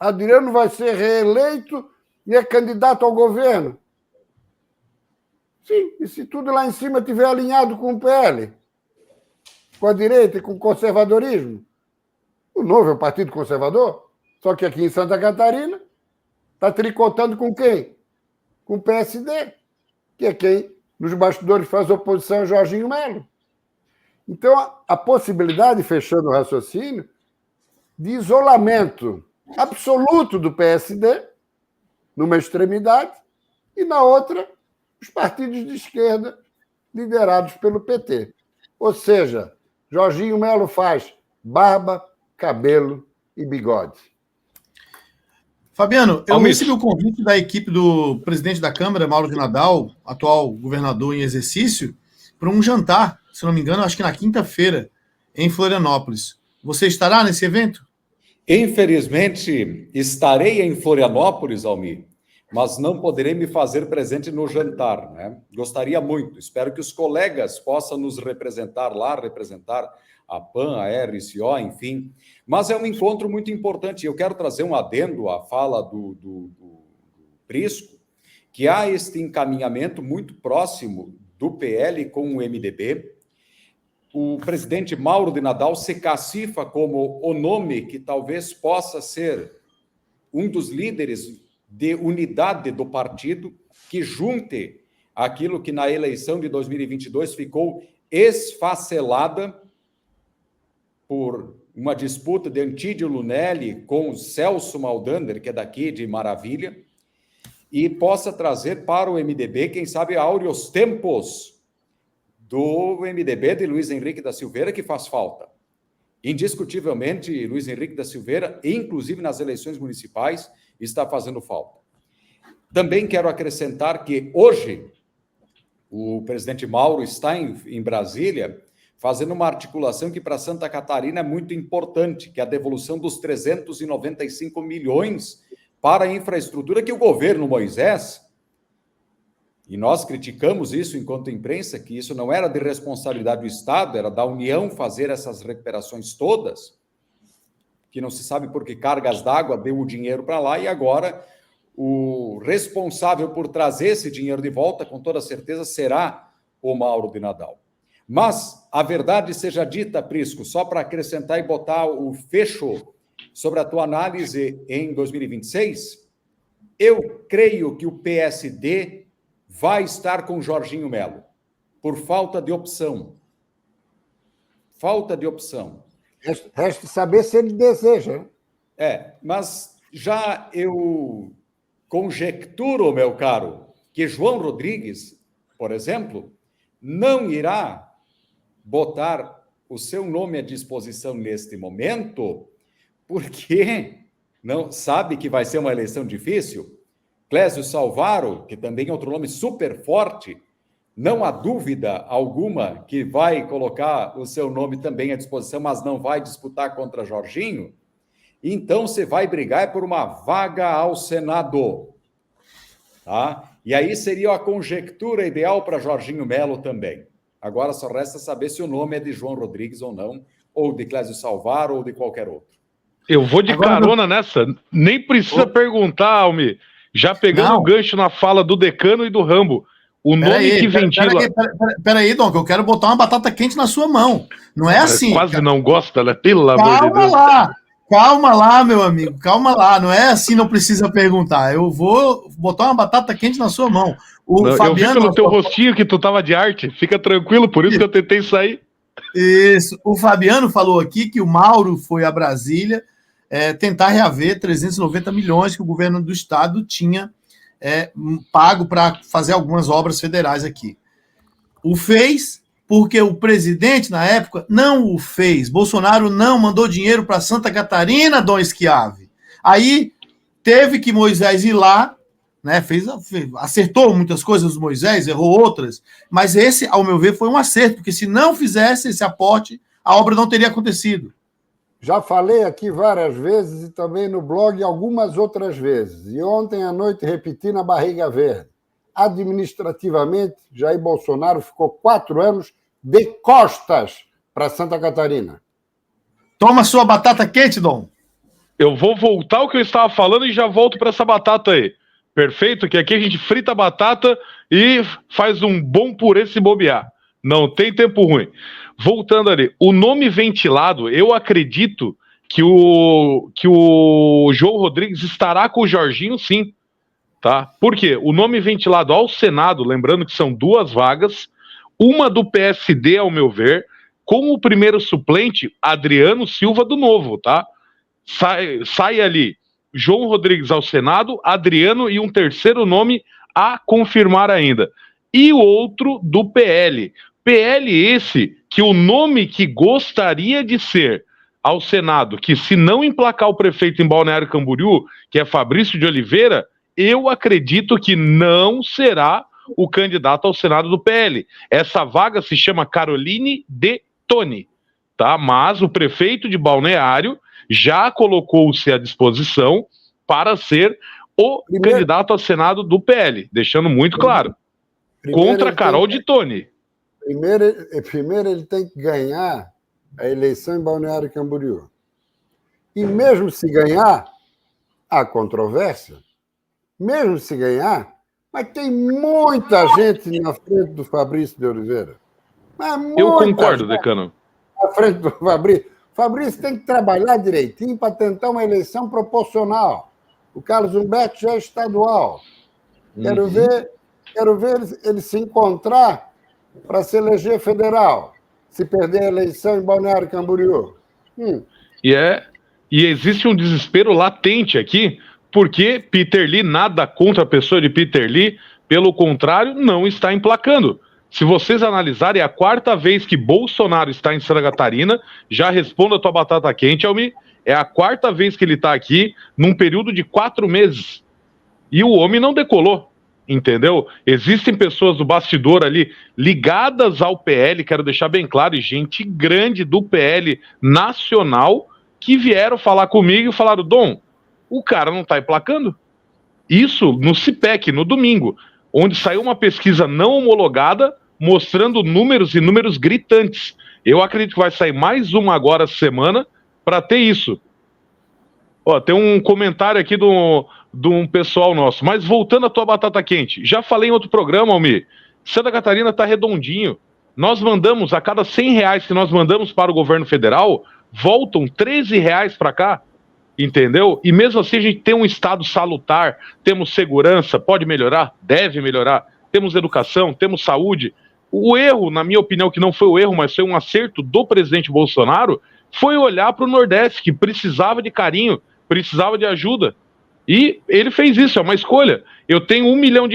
Adriano vai ser reeleito e é candidato ao governo. Sim, e se tudo lá em cima estiver alinhado com o PL, com a direita e com o conservadorismo? O Novo é um partido conservador, só que aqui em Santa Catarina está tricotando com quem? Com o PSD, que é quem nos bastidores faz oposição a Jorginho Melo. Então, a possibilidade, fechando o raciocínio, de isolamento absoluto do PSD, numa extremidade, e na outra, os partidos de esquerda liderados pelo PT. Ou seja, Jorginho Melo faz barba, cabelo e bigode. Fabiano, eu Almir. recebi o convite da equipe do presidente da Câmara, Mauro de Nadal, atual governador em exercício, para um jantar, se não me engano, acho que na quinta-feira, em Florianópolis. Você estará nesse evento? Infelizmente, estarei em Florianópolis, Almir, mas não poderei me fazer presente no jantar, né? Gostaria muito, espero que os colegas possam nos representar lá, representar a PAN, a RCO, enfim. Mas é um encontro muito importante. Eu quero trazer um adendo à fala do Prisco, que há este encaminhamento muito próximo do PL com o MDB. O presidente Mauro de Nadal se cacifa como o nome que talvez possa ser um dos líderes de unidade do partido, que junte aquilo que na eleição de 2022 ficou esfacelada por uma disputa de Antídio Lunelli com Celso Maldander, que é daqui de Maravilha, e possa trazer para o MDB, quem sabe, áureos tempos do MDB de Luiz Henrique da Silveira, que faz falta. Indiscutivelmente, Luiz Henrique da Silveira, inclusive nas eleições municipais, está fazendo falta. Também quero acrescentar que hoje o presidente Mauro está em Brasília fazendo uma articulação que para Santa Catarina é muito importante, que é a devolução dos 395 milhões para a infraestrutura que o governo Moisés, e nós criticamos isso enquanto imprensa, que isso não era de responsabilidade do Estado, era da União fazer essas recuperações todas, que não se sabe por que cargas d'água deu o dinheiro para lá, e agora o responsável por trazer esse dinheiro de volta, com toda certeza, será o Mauro de Nadal. Mas a verdade seja dita, Prisco, só para acrescentar e botar o fecho sobre a tua análise em 2026, eu creio que o PSD vai estar com Jorginho Melo, por falta de opção. Falta de opção. Resta saber se ele deseja. Mas já eu conjecturo, meu caro, que João Rodrigues, por exemplo, não irá botar o seu nome à disposição neste momento, porque não sabe que vai ser uma eleição difícil. Clésio Salvaro, que também é outro nome super forte, não há dúvida alguma que vai colocar o seu nome também à disposição, mas não vai disputar contra Jorginho. Então, você vai brigar por uma vaga ao Senado. Tá? E aí seria a conjectura ideal para Jorginho Melo também. Agora só resta saber se o nome é de João Rodrigues ou não, ou de Clésio Salvaro, ou de qualquer outro. Eu vou de carona nessa. Nem precisa perguntar, Almir. Já pegando o gancho na fala do Decano e do Rambo. O nome que ventila... Peraí, Dom, que eu quero botar uma batata quente na sua mão. Não é assim. Quase cara. Não gosta, né? Pelo amor de Deus. Calma lá, meu amigo. Calma lá. Não é assim, não precisa perguntar. Eu vou botar uma batata quente na sua mão. Fabiano, eu vi pelo teu rostinho que tu tava de arte. Fica tranquilo, por isso que eu tentei sair. Isso. O Fabiano falou aqui que o Mauro foi a Brasília tentar reaver 390 milhões que o governo do estado tinha pago para fazer algumas obras federais aqui. O fez porque o presidente, na época, não o fez. Bolsonaro não mandou dinheiro para Santa Catarina, Dom Schiavi. Aí teve que Moisés ir lá, né, acertou muitas coisas do Moisés, errou outras, mas esse, ao meu ver, foi um acerto, porque se não fizesse esse aporte, a obra não teria acontecido. Já falei aqui várias vezes e também no blog algumas outras vezes. E ontem à noite repeti na Barriga Verde. Administrativamente, Jair Bolsonaro ficou 4 anos de costas para Santa Catarina. Toma sua batata quente, Dom. Eu vou voltar ao que eu estava falando e já volto para essa batata aí. Perfeito? Que aqui a gente frita a batata e faz um bom purê se bobear. Não tem tempo ruim. Voltando ali, o nome ventilado, eu acredito que o João Rodrigues estará com o Jorginho, sim. Tá? Por quê? O nome ventilado ao Senado, lembrando que são 2 vagas, uma do PSD, ao meu ver, com o primeiro suplente, Adriano Silva do Novo, tá? Sai ali João Rodrigues ao Senado, Adriano e um terceiro nome a confirmar ainda. E o outro do PL. PL esse que o nome que gostaria de ser ao Senado que, se não emplacar o prefeito em Balneário Camboriú, que é Fabrício de Oliveira, eu acredito que não será o candidato ao Senado do PL. Essa vaga se chama Caroline de Toni, tá? Mas o prefeito de Balneário já colocou-se à disposição para ser o candidato ao Senado do PL, deixando muito claro. Contra Carol de Toni. Primeiro ele tem que ganhar a eleição em Balneário Camboriú. E mesmo se ganhar, há controvérsia. Mesmo se ganhar, mas tem muita gente na frente do Fabrício de Oliveira. Eu concordo, decano. Na frente do Fabrício. Fabrício tem que trabalhar direitinho para tentar uma eleição proporcional. O Carlos Humberto já é estadual. Quero ver ele se encontrar para se eleger federal, se perder a eleição em Balneário Camboriú. E existe um desespero latente aqui, porque Peter Lee, nada contra a pessoa de Peter Lee, pelo contrário, não está emplacando. Se vocês analisarem, é a 4ª vez que Bolsonaro está em Santa Catarina. Já respondo a tua batata quente, Almi. É a 4ª vez que ele está aqui, num período de 4 meses. E o homem não decolou, entendeu? Existem pessoas do bastidor ali ligadas ao PL, quero deixar bem claro, e gente grande do PL nacional que vieram falar comigo e falaram: Dom, o cara não está emplacando. Isso no CIPEC, no domingo, onde saiu uma pesquisa não homologada mostrando números e números gritantes. Eu acredito que vai sair mais uma agora essa semana para ter isso. Ó, tem um comentário aqui de um pessoal nosso. Mas voltando à tua batata quente, já falei em outro programa, Almir, Santa Catarina está redondinho. Nós mandamos, a cada R$100 que nós mandamos para o governo federal, voltam R$13 para cá. Entendeu? E mesmo assim a gente tem um estado salutar, temos segurança, pode melhorar? Deve melhorar. Temos educação, temos saúde. O erro, na minha opinião, que não foi o erro, mas foi um acerto do presidente Bolsonaro, foi olhar para o Nordeste, que precisava de carinho, precisava de ajuda. E ele fez isso, é uma escolha. Eu tenho R$1 milhão,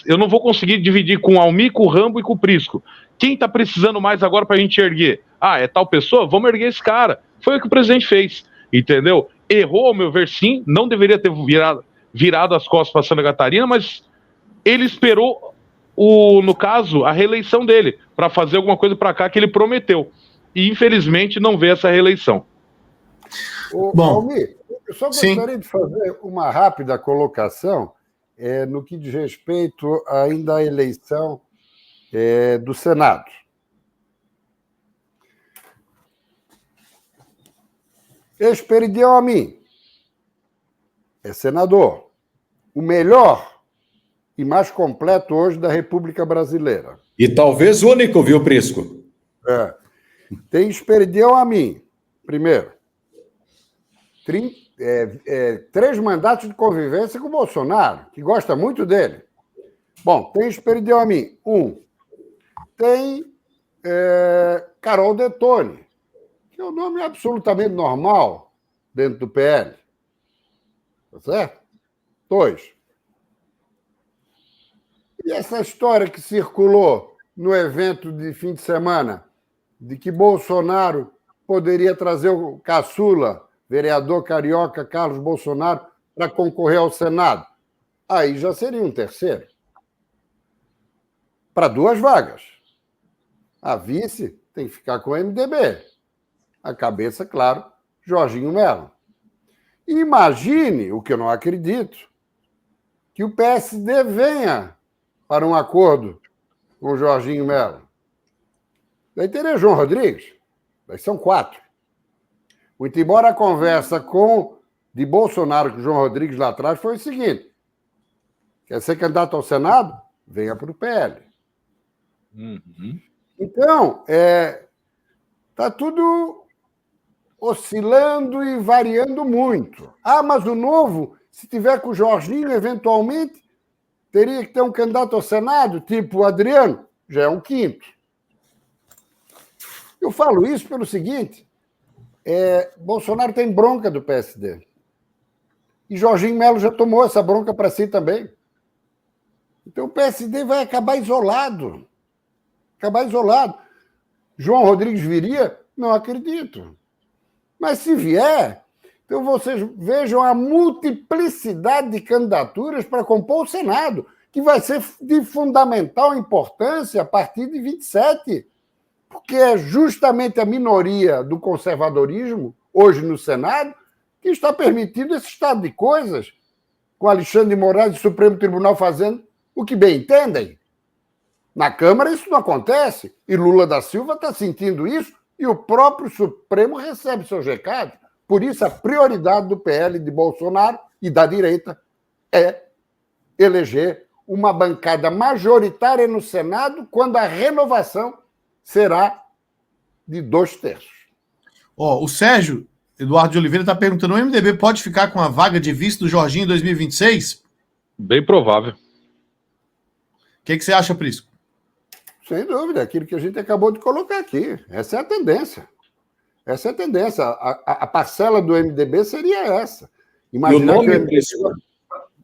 eu não vou conseguir dividir com o Almir, com o Rambo e com o Prisco. Quem está precisando mais agora para a gente erguer? Ah, é tal pessoa? Vamos erguer esse cara. Foi o que o presidente fez, entendeu? Errou, ao meu ver, sim, não deveria ter virado as costas para Santa Catarina, mas ele esperou, no caso, a reeleição dele, para fazer alguma coisa para cá que ele prometeu. E, infelizmente, não vê essa reeleição. Bom, Almir, eu só gostaria de fazer uma rápida colocação no que diz respeito ainda à eleição do Senado. Esperidião Amin é senador, o melhor e mais completo hoje da República Brasileira. E talvez único, viu, Prisco? Tem Esperidião Amin, primeiro. 3 mandatos de convivência com o Bolsonaro, que gosta muito dele. Bom, tem Esperidião Amin, 1. Tem Carol de Toni, que é um nome absolutamente normal dentro do PL. Tá certo? 2. E essa história que circulou no evento de fim de semana, de que Bolsonaro poderia trazer o caçula, vereador carioca Carlos Bolsonaro, para concorrer ao Senado. Aí já seria um terceiro. Para 2 vagas. A vice tem que ficar com o MDB. A cabeça, claro, Jorginho Melo. Imagine, o que eu não acredito, que o PSD venha para um acordo com o Jorginho Melo. Daí teria João Rodrigues. Daí são 4. Muito embora a conversa de Bolsonaro com o João Rodrigues lá atrás foi o seguinte: quer ser candidato ao Senado? Venha para o PL. Então, está tudo oscilando e variando muito. Ah, mas o Novo, se tiver com o Jorginho, eventualmente, teria que ter um candidato ao Senado, tipo o Adriano, já é um 5º. Eu falo isso pelo seguinte: Bolsonaro tem bronca do PSD. E Jorginho Melo já tomou essa bronca para si também. Então o PSD vai acabar isolado. João Rodrigues viria? Não acredito. Mas se vier, então vocês vejam a multiplicidade de candidaturas para compor o Senado, que vai ser de fundamental importância a partir de 27, porque é justamente a minoria do conservadorismo, hoje no Senado, que está permitindo esse estado de coisas, com Alexandre de Moraes e o Supremo Tribunal fazendo o que bem entendem. Na Câmara isso não acontece, e Lula da Silva está sentindo isso, e o próprio Supremo recebe seus recados. Por isso, a prioridade do PL de Bolsonaro e da direita é eleger uma bancada majoritária no Senado quando a renovação será de 2/3. O Sérgio Eduardo de Oliveira está perguntando: o MDB pode ficar com a vaga de vice do Jorginho em 2026? Bem provável. O que você acha, Prisco? Sem dúvida, aquilo que a gente acabou de colocar aqui. Essa é a tendência. Essa é a tendência. A parcela do MDB seria essa. Imaginar que o MDB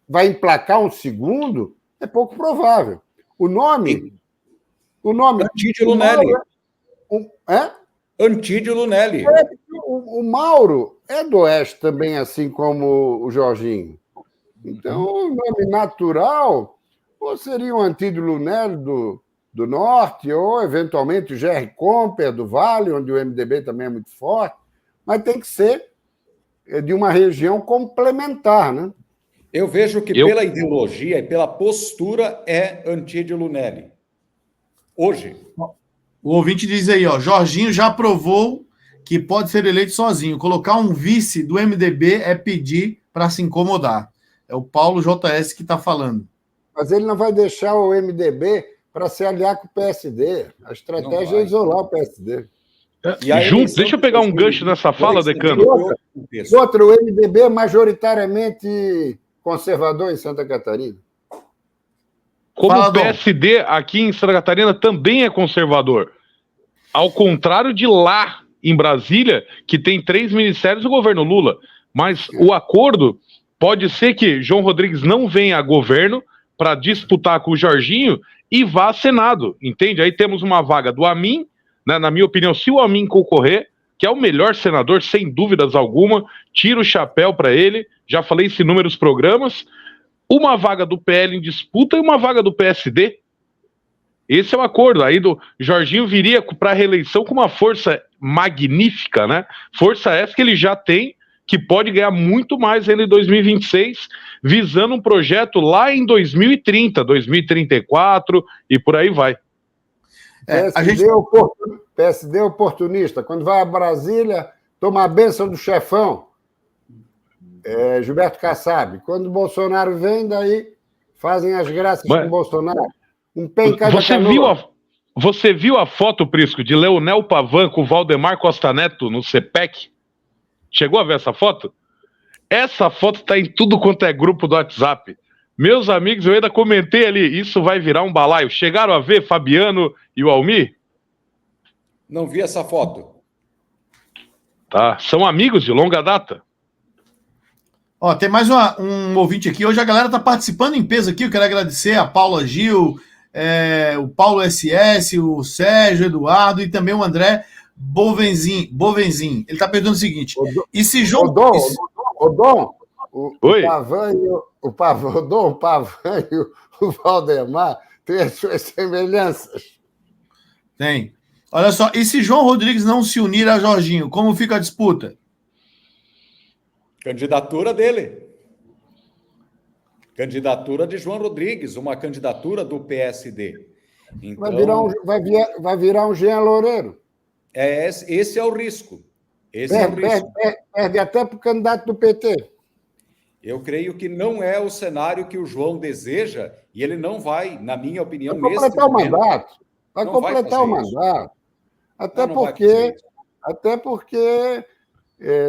vai emplacar um segundo é pouco provável. O nome... Antídio Lunelli. É? Antídio Lunelli. O Mauro é do Oeste também, assim como o Jorginho. Então, o nome natural ou seria um Antídio Lunelli do Norte, ou, eventualmente, o Gerry Comper do Vale, onde o MDB também é muito forte, mas tem que ser de uma região complementar, né? Eu vejo que pela ideologia e pela postura é Antídio Lunelli. Hoje. O ouvinte diz aí, Jorginho já provou que pode ser eleito sozinho. Colocar um vice do MDB é pedir para se incomodar. É o Paulo JS que está falando. Mas ele não vai deixar o MDB para se aliar com o PSD. A estratégia é isolar o PSD. Deixa eu pegar um gancho nessa fala, Decano. Outra, o MDB é majoritariamente conservador em Santa Catarina. Como o PSD aqui em Santa Catarina também é conservador. Ao contrário de lá em Brasília, que tem 3 ministérios do governo Lula. Mas o acordo pode ser que João Rodrigues não venha a governo para disputar com o Jorginho e vá a Senado, entende? Aí temos uma vaga do Amin, né, na minha opinião, se o Amin concorrer, que é o melhor senador, sem dúvidas alguma, tiro o chapéu para ele, já falei isso em inúmeros programas, uma vaga do PL em disputa e uma vaga do PSD. Esse é o acordo. Aí do Jorginho viria para a reeleição com uma força magnífica, né? Força essa que ele já tem, que pode ganhar muito mais ainda em 2026, visando um projeto lá em 2030, 2034 e por aí vai. PSD oportunista. Quando vai a Brasília, toma a bênção do chefão, Gilberto Kassab. Quando o Bolsonaro vem, daí fazem as graças com o Bolsonaro. Um pé em cada canoa. Você viu a foto, Prisco, de Leonel Pavan com o Valdemar Costa Neto no CPEC? Chegou a ver essa foto? Essa foto está em tudo quanto é grupo do WhatsApp. Meus amigos, eu ainda comentei ali, isso vai virar um balaio. Chegaram a ver Fabiano e o Almir? Não vi essa foto. Tá, são amigos de longa data. Tem mais um ouvinte aqui. Hoje a galera está participando em peso aqui. Eu quero agradecer a Paula Gil, o Paulo SS, o Sérgio Eduardo e também o André Bovenzin. Ele está perguntando o seguinte: e se João... O Pavan e o Valdemar têm as suas semelhanças. Tem. Olha só, e se João Rodrigues não se unir a Jorginho, como fica a disputa? Candidatura dele. Candidatura de João Rodrigues, uma candidatura do PSD. Então, vai virar um Jean Loureiro. Esse é o risco. Perde até para o candidato do PT. Eu creio que não é o cenário que o João deseja e ele não vai, na minha opinião, vai completar o mandato. Vai completar o mandato. Até porque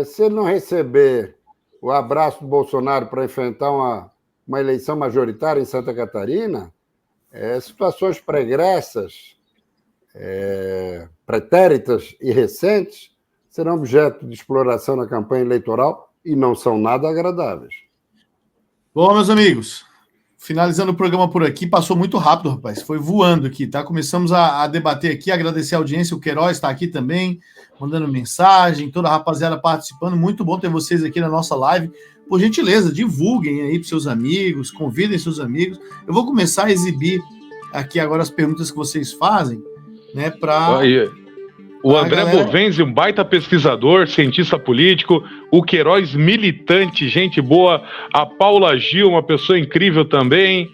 se ele não receber o abraço do Bolsonaro para enfrentar uma eleição majoritária em Santa Catarina, situações pregressas, pretéritas e recentes serão objeto de exploração na campanha eleitoral e não são nada agradáveis. Bom, meus amigos, finalizando o programa por aqui, passou muito rápido, rapaz. Foi voando aqui, tá? Começamos a debater aqui, agradecer a audiência. O Queiroz está aqui também, mandando mensagem, toda a rapaziada participando. Muito bom ter vocês aqui na nossa live. Por gentileza, divulguem aí para seus amigos, convidem seus amigos. Eu vou começar a exibir aqui agora as perguntas que vocês fazem, né? O André Bovenzi, um baita pesquisador, cientista político, o Queiroz, militante, gente boa, a Paula Gil, uma pessoa incrível também,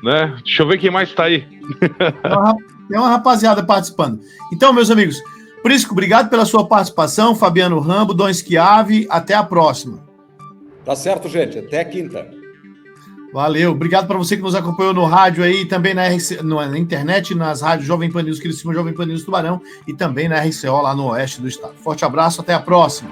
né? Deixa eu ver quem mais está aí. Tem uma rapaziada participando. Então, meus amigos, Prisco, obrigado pela sua participação, Fabiano Rambo, Dom Schiavi, até a próxima. Tá certo, gente, até quinta. Valeu, obrigado para você que nos acompanhou no rádio aí, também na internet, nas rádios Jovem Pan News Criciúma, Jovem Pan News Tubarão e também na RCO lá no oeste do estado. Forte abraço, até a próxima.